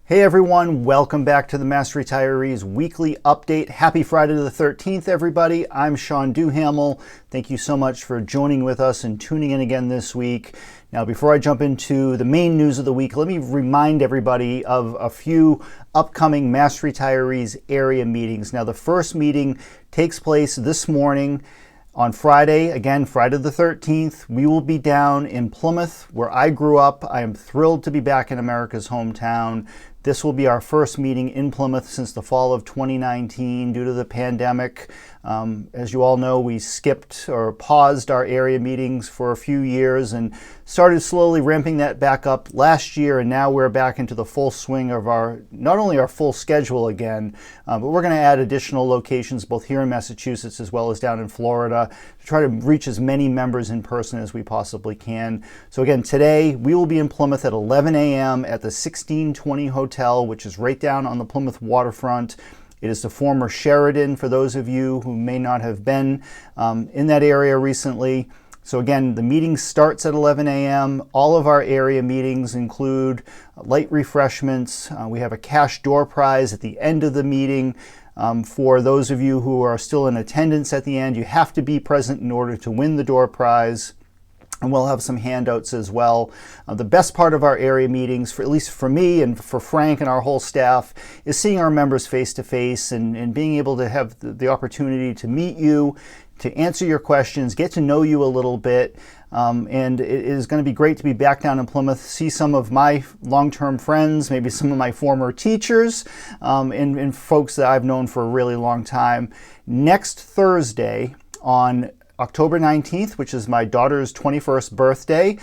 Hey everyone, welcome back to the Mass Retirees Weekly Update. Happy Friday the 13th, everybody. I'm Sean Duhamel. Thank you so much for joining with us and tuning in again this week. Now, before I jump into the main news of the week, let me remind everybody of a few upcoming Mass Retirees area meetings. Now, the first meeting takes place this morning on Friday, again, Friday the 13th. We will be down in Plymouth, where I grew up. I am thrilled to be back in America's hometown. This will be our first meeting in Plymouth since the fall of 2019 due to the pandemic. As you all know, we skipped or paused our area meetings for a few years and started slowly ramping that back up last year, and now we're back into the full swing of not only our full schedule again, but we're going to add additional locations both here in Massachusetts as well as down in Florida to try to reach as many members in person as we possibly can. So again, today we will be in Plymouth at 11 a.m. at the 1620 Hotel, which is right down on the Plymouth waterfront. It is the former Sheridan, for those of you who may not have been in that area recently. So again, the meeting starts at 11 a.m. All of our area meetings include light refreshments. We have a cash door prize at the end of the meeting. For those of you who are still in attendance at the end, you have to be present in order to win the door prize. And we'll have some handouts as well. The best part of our area meetings, at least for me and for Frank and our whole staff, is seeing our members face to face and being able to have the opportunity to meet you, to answer your questions, get to know you a little bit. And it is going to be great to be back down in Plymouth, see some of my long-term friends, maybe some of my former teachers, and folks that I've known for a really long time. Next Thursday on October 19th, which is my daughter's 21st birthday,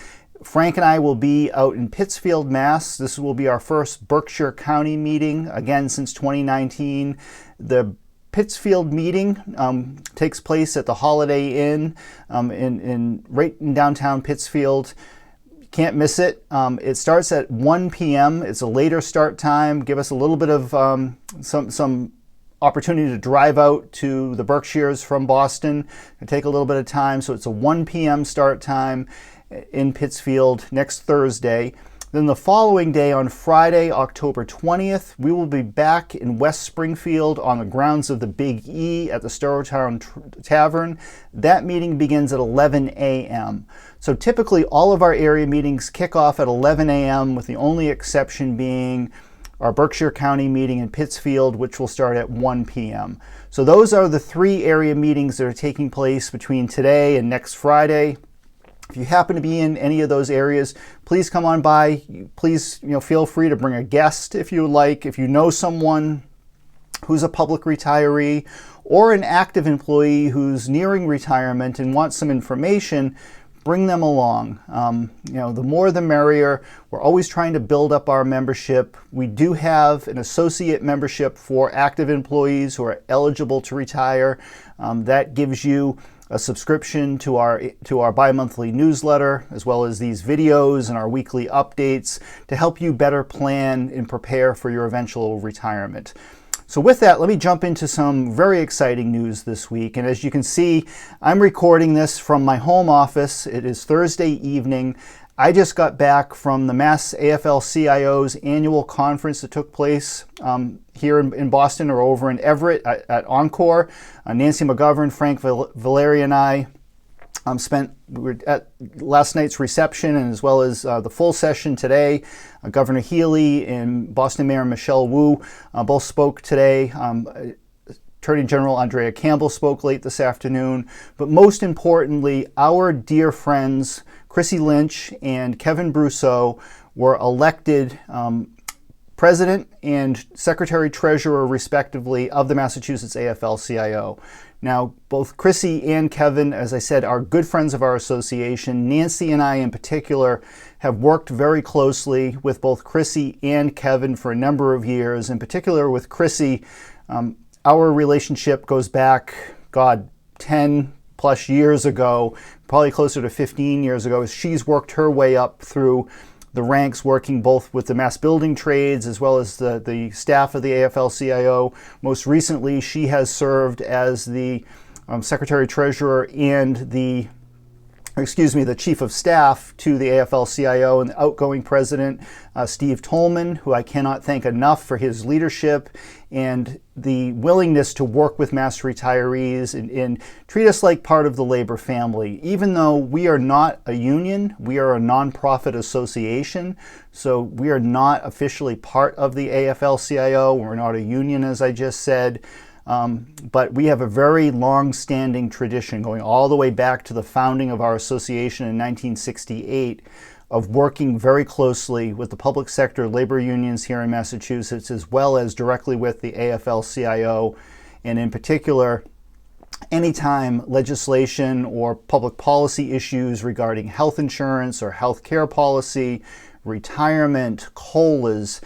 Frank and I will be out in Pittsfield, Mass. This will be our first Berkshire County meeting, again, since 2019. The Pittsfield meeting takes place at the Holiday Inn right in downtown Pittsfield. You can't miss it. It starts at 1 p.m. It's a later start time. Give us a little bit of some opportunity to drive out to the Berkshires from Boston. It'll take a little bit of time, so it's a 1 p.m. start time in Pittsfield next Thursday. Then the following day, on Friday, October 20th, we will be back in West Springfield on the grounds of the Big E at the Starrowtown Tavern. That meeting begins at 11 a.m. So typically all of our area meetings kick off at 11 a.m. with the only exception being our Berkshire County meeting in Pittsfield, which will start at 1 p.m. So those are the three area meetings that are taking place between today and next Friday. If you happen to be in any of those areas, please come on by. Please, feel free to bring a guest if you like. If you know someone who's a public retiree or an active employee who's nearing retirement and wants some information, bring them along. The more the merrier. We're always trying to build up our membership. We do have an associate membership for active employees who are eligible to retire. That gives you a subscription to our bi-monthly newsletter, as well as these videos and our weekly updates to help you better plan and prepare for your eventual retirement. So with that, let me jump into some very exciting news this week. And as you can see, I'm recording this from my home office. It is Thursday evening. I just got back from the Mass AFL-CIO's annual conference that took place here in Boston or over in Everett at Encore. Nancy McGovern, Frank Valeri, and I we were at last night's reception, and as well as the full session today. Governor Healy and Boston Mayor Michelle Wu both spoke today. Attorney General Andrea Campbell spoke late this afternoon. But most importantly, our dear friends Chrissy Lynch and Kevin Brousseau were elected President and Secretary-Treasurer, respectively, of the Massachusetts AFL-CIO. Now, both Chrissy and Kevin, as I said, are good friends of our association. Nancy and I, in particular, have worked very closely with both Chrissy and Kevin for a number of years. In particular, with Chrissy, our relationship goes back, 10 plus years ago, probably closer to 15 years ago, as she's worked her way up through the ranks, working both with the mass building trades as well as the staff of the AFL-CIO. Most recently, she has served as the Secretary-Treasurer and the the chief of staff to the AFL-CIO and the outgoing president, Steve Tolman, who I cannot thank enough for his leadership and the willingness to work with master retirees and treat us like part of the labor family. Even though we are not a union, we are a nonprofit association, so we are not officially part of the AFL-CIO. We're not a union, as I just said. But we have a very long-standing tradition going all the way back to the founding of our association in 1968 of working very closely with the public sector labor unions here in Massachusetts, as well as directly with the AFL-CIO, and in particular, anytime legislation or public policy issues regarding health insurance or health care policy, retirement, COLAs,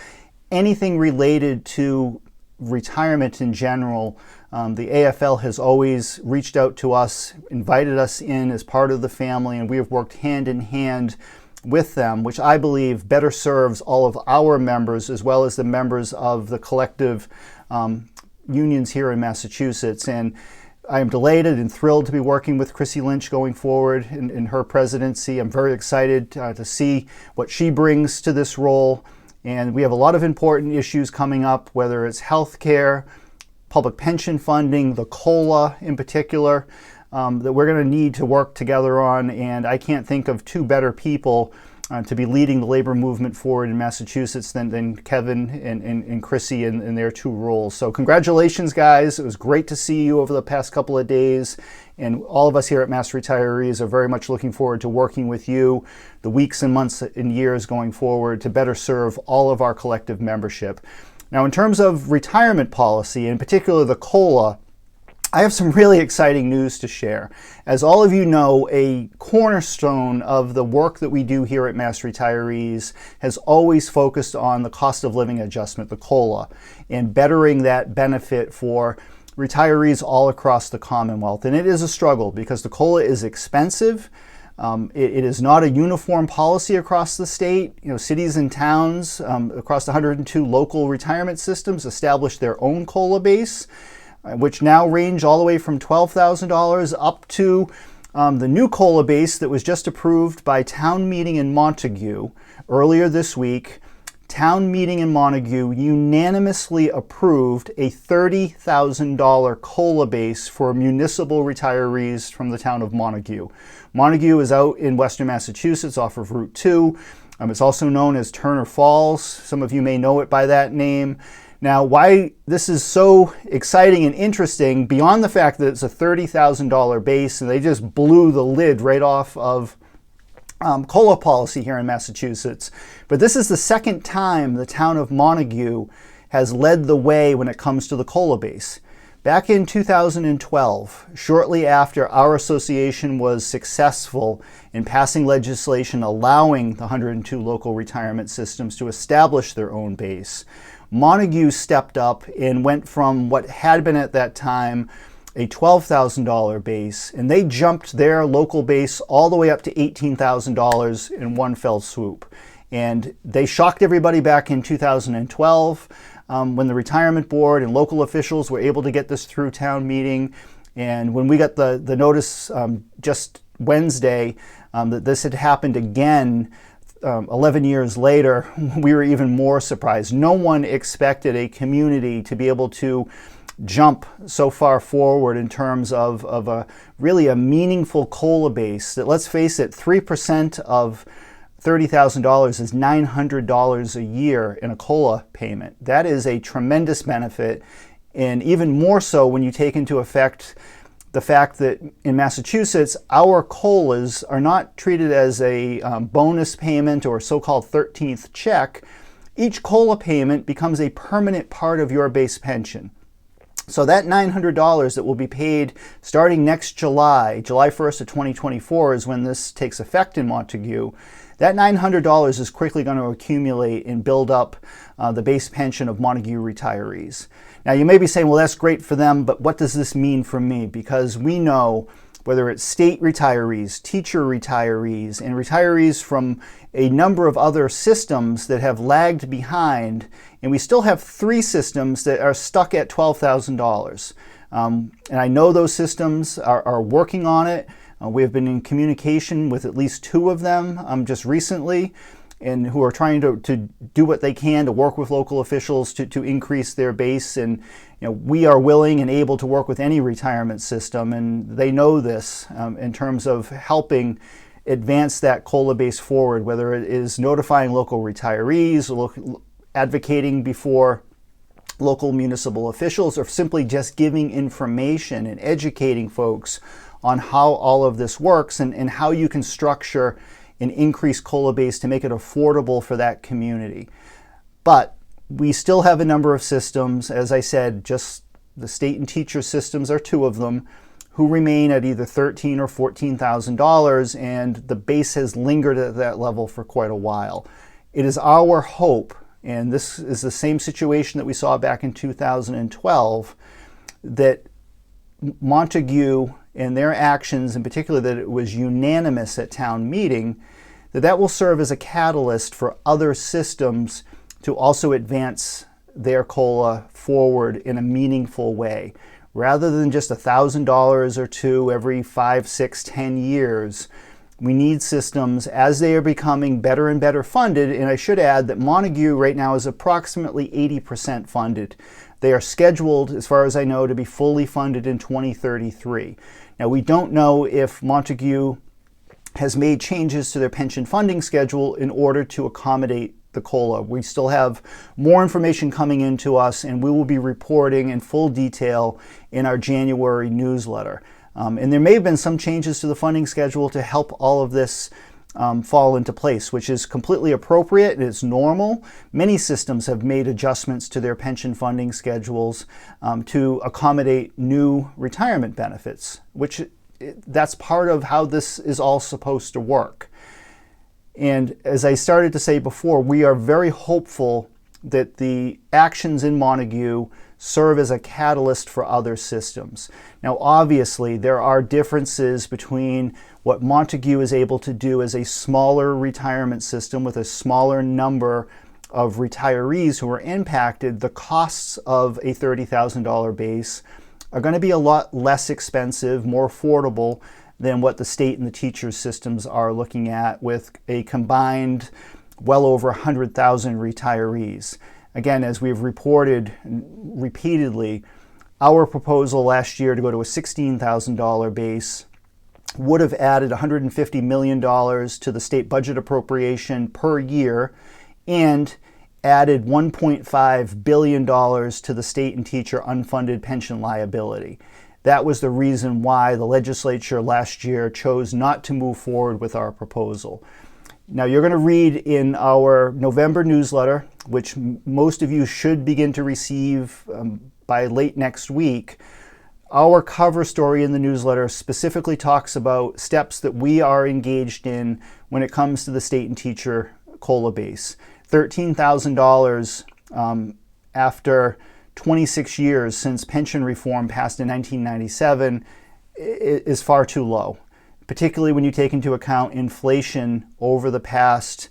anything related to retirement in general, the AFL has always reached out to us, invited us in as part of the family, and we have worked hand in hand with them, which I believe better serves all of our members as well as the members of the collective unions here in Massachusetts. And I am delighted and thrilled to be working with Chrissy Lynch going forward in her presidency. I'm very excited to see what she brings to this role. And we have a lot of important issues coming up, whether it's health care, public pension funding, the COLA in particular, that we're going to need to work together on. And I can't think of two better people to be leading the labor movement forward in Massachusetts than Kevin and Chrissy in their two roles. So congratulations, guys. It was great to see you over the past couple of days. And all of us here at Master Retirees are very much looking forward to working with you the weeks and months and years going forward to better serve all of our collective membership. Now, in terms of retirement policy, in particular the COLA, I have some really exciting news to share. As all of you know, a cornerstone of the work that we do here at Mass Retirees has always focused on the cost of living adjustment, the COLA, and bettering that benefit for retirees all across the Commonwealth. And it is a struggle because the COLA is expensive. It is not a uniform policy across the state. You know, cities and towns across the 102 local retirement systems establish their own COLA base, which now range all the way from $12,000 up to the new COLA base that was just approved by town meeting in Montague earlier this week. Town meeting in Montague unanimously approved a $30,000 COLA base for municipal retirees from the town of Montague. Montague is out in western Massachusetts off of Route 2. It's also known as Turner Falls. Some of you may know it by that name. Now, why this is so exciting and interesting, beyond the fact that it's a $30,000 base and they just blew the lid right off of COLA policy here in Massachusetts, but this is the second time the town of Montague has led the way when it comes to the COLA base. Back in 2012, shortly after our association was successful in passing legislation allowing the 102 local retirement systems to establish their own base, Montague stepped up and went from what had been at that time a $12,000 base, and they jumped their local base all the way up to $18,000 in one fell swoop. And they shocked everybody back in 2012 when the retirement board and local officials were able to get this through town meeting. And when we got the notice just Wednesday that this had happened again 11 years later, we were even more surprised. No one expected a community to be able to jump so far forward in terms of a really a meaningful COLA base that, let's face it, 3% of $30,000 is $900 a year in a COLA payment. That is a tremendous benefit, and even more so when you take into effect the fact that in Massachusetts, our COLAs are not treated as a bonus payment or so-called 13th check. Each COLA payment becomes a permanent part of your base pension. So that $900 that will be paid starting next July 1st of 2024 is when this takes effect in Montague. That $900 is quickly going to accumulate and build up the base pension of Montague retirees. Now you may be saying, well, that's great for them, but what does this mean for me? Because we know whether it's state retirees, teacher retirees, and retirees from a number of other systems that have lagged behind, and we still have 3 systems that are stuck at $12,000. And I know those systems are working on it. We have been in communication with at least 2 of them just recently, and who are trying to do what they can to work with local officials to increase their base. And we are willing and able to work with any retirement system, and they know this in terms of helping advance that COLA base forward, whether it is notifying local retirees, advocating before local municipal officials, or simply just giving information and educating folks on how all of this works and how you can structure an increased COLA base to make it affordable for that community. But we still have a number of systems, as I said, just the state and teacher systems are 2 of them, who remain at either $13,000 or $14,000, and the base has lingered at that level for quite a while. It is our hope, and this is the same situation that we saw back in 2012, that Montague and their actions, in particular that it was unanimous at town meeting, that will serve as a catalyst for other systems to also advance their COLA forward in a meaningful way. Rather than just $1,000 or $2 every 5, 6, 10 years, we need systems as they are becoming better and better funded. And I should add that Montague right now is approximately 80% funded. They are scheduled, as far as I know, to be fully funded in 2033. Now, we don't know if Montague has made changes to their pension funding schedule in order to accommodate the COLA. We still have more information coming into us, and we will be reporting in full detail in our January newsletter. And there may have been some changes to the funding schedule to help all of this fall into place, which is completely appropriate and it's normal. Many systems have made adjustments to their pension funding schedules to accommodate new retirement benefits, which that's part of how this is all supposed to work. And as I started to say before, we are very hopeful that the actions in Montague serve as a catalyst for other systems. Now, obviously, there are differences between what Montague is able to do as a smaller retirement system with a smaller number of retirees who are impacted. The costs of a $30,000 base are going to be a lot less expensive, more affordable than what the state and the teachers systems are looking at with a combined well over 100,000 retirees. Again, as we've reported repeatedly, our proposal last year to go to a $16,000 base would have added $150 million to the state budget appropriation per year and added $1.5 billion to the state and teacher unfunded pension liability. That was the reason why the legislature last year chose not to move forward with our proposal. Now, you're going to read in our November newsletter, which most of you should begin to receive by late next week. Our cover story in the newsletter specifically talks about steps that we are engaged in when it comes to the state and teacher COLA base. $13,000 after 26 years since pension reform passed in 1997 is far too low, particularly when you take into account inflation over the past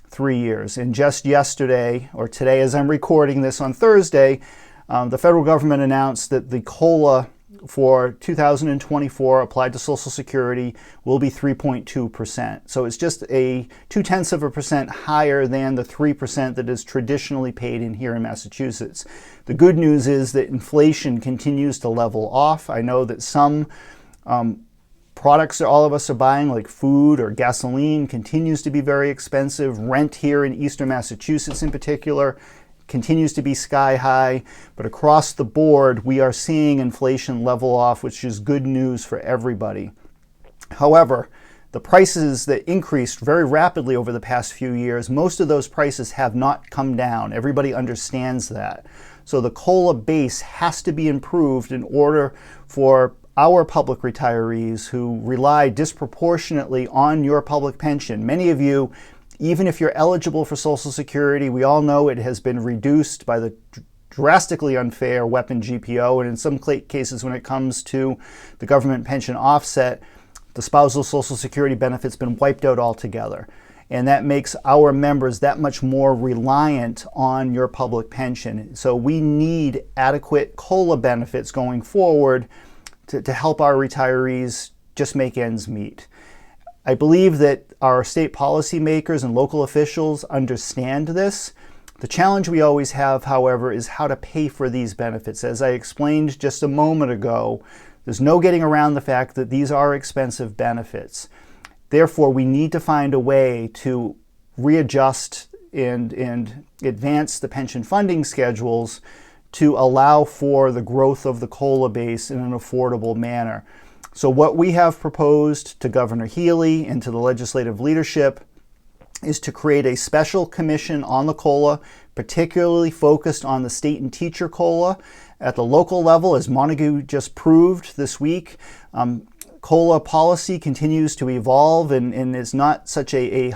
3 years. And just yesterday, or today as I'm recording this on Thursday, the federal government announced that the COLA for 2024 applied to Social Security will be 3.2%. So it's just a 0.2% higher than the 3% that is traditionally paid in here in Massachusetts. The good news is that inflation continues to level off. I know that some products that all of us are buying, like food or gasoline, continues to be very expensive. Rent here in Eastern Massachusetts in particular continues to be sky high, but across the board we are seeing inflation level off, which is good news for everybody. However, the prices that increased very rapidly over the past few years, most of those prices have not come down. Everybody understands that. So the COLA base has to be improved in order for our public retirees who rely disproportionately on your public pension. Many of you, even if you're eligible for Social Security, we all know it has been reduced by the drastically unfair weapon GPO, and in some cases when it comes to the government pension offset, the spousal Social Security benefit's been wiped out altogether. And that makes our members that much more reliant on your public pension. So we need adequate COLA benefits going forward to help our retirees just make ends meet. I believe that our state policymakers and local officials understand this. The challenge we always have, however, is how to pay for these benefits. As I explained just a moment ago, there's no getting around the fact that these are expensive benefits. Therefore, we need to find a way to readjust and advance the pension funding schedules to allow for the growth of the COLA base in an affordable manner. So what we have proposed to Governor Healy and to the legislative leadership is to create a special commission on the COLA, particularly focused on the state and teacher COLA. At the local level, as Montague just proved this week, COLA policy continues to evolve and is not such a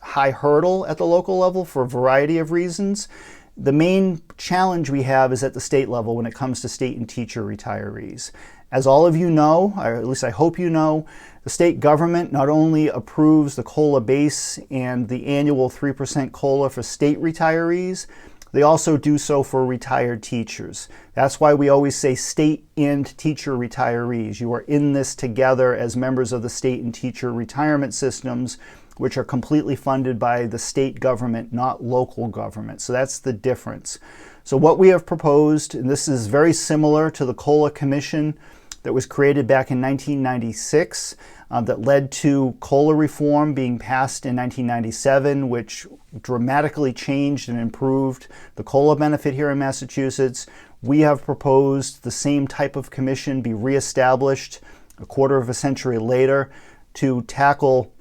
high hurdle at the local level for a variety of reasons. The main challenge we have is at the state level when it comes to state and teacher retirees. As all of you know, or at least I hope you know, the state government not only approves the COLA base and the annual 3% COLA for state retirees, they also do so for retired teachers. That's why we always say state and teacher retirees. You are in this together as members of the state and teacher retirement systems, which are completely funded by the state government, not local government. So that's the difference. So what we have proposed, and this is very similar to the COLA Commission that was created back in 1996, that led to COLA reform being passed in 1997, which dramatically changed and improved the COLA benefit here in Massachusetts. We have proposed the same type of commission be reestablished a quarter of a century later to tackle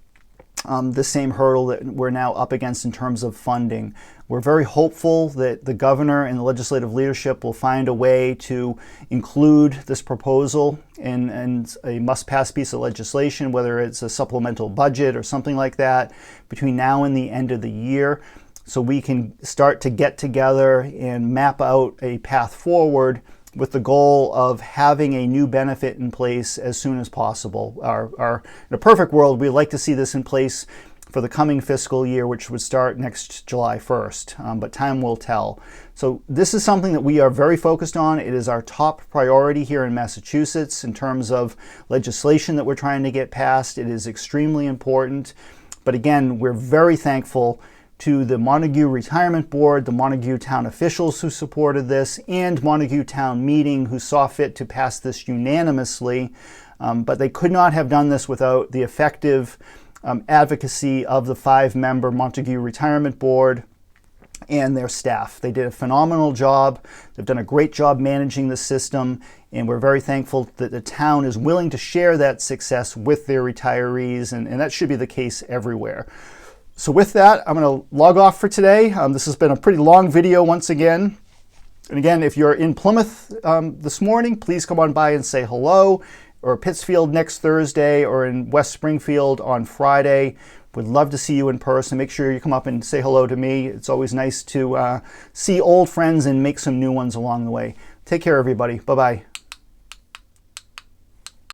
the same hurdle that we're now up against in terms of funding. We're very hopeful that the governor and the legislative leadership will find a way to include this proposal in a must-pass piece of legislation, whether it's a supplemental budget or something like that, between now and the end of the year, so we can start to get together and map out a path forward with the goal of having a new benefit in place as soon as possible. In a perfect world, we'd like to see this in place for the coming fiscal year, which would start next July 1st, but time will tell. So this is something that we are very focused on. It is our top priority here in Massachusetts in terms of legislation that we're trying to get passed. It is extremely important. But again, we're very thankful to the Montague Retirement Board, the Montague Town officials who supported this, and Montague Town Meeting who saw fit to pass this unanimously. But they could not have done this without the effective advocacy of the 5-member Montague Retirement Board and their staff. They did a phenomenal job. They've done a great job managing the system, and we're very thankful that the town is willing to share that success with their retirees, and that should be the case everywhere. So with that, I'm going to log off for today. This has been a pretty long video once again. And again, if you're in Plymouth this morning, please come on by and say hello, or Pittsfield next Thursday, or in West Springfield on Friday. We'd love to see you in person. Make sure you come up and say hello to me. It's always nice to see old friends and make some new ones along the way. Take care, everybody. Bye-bye.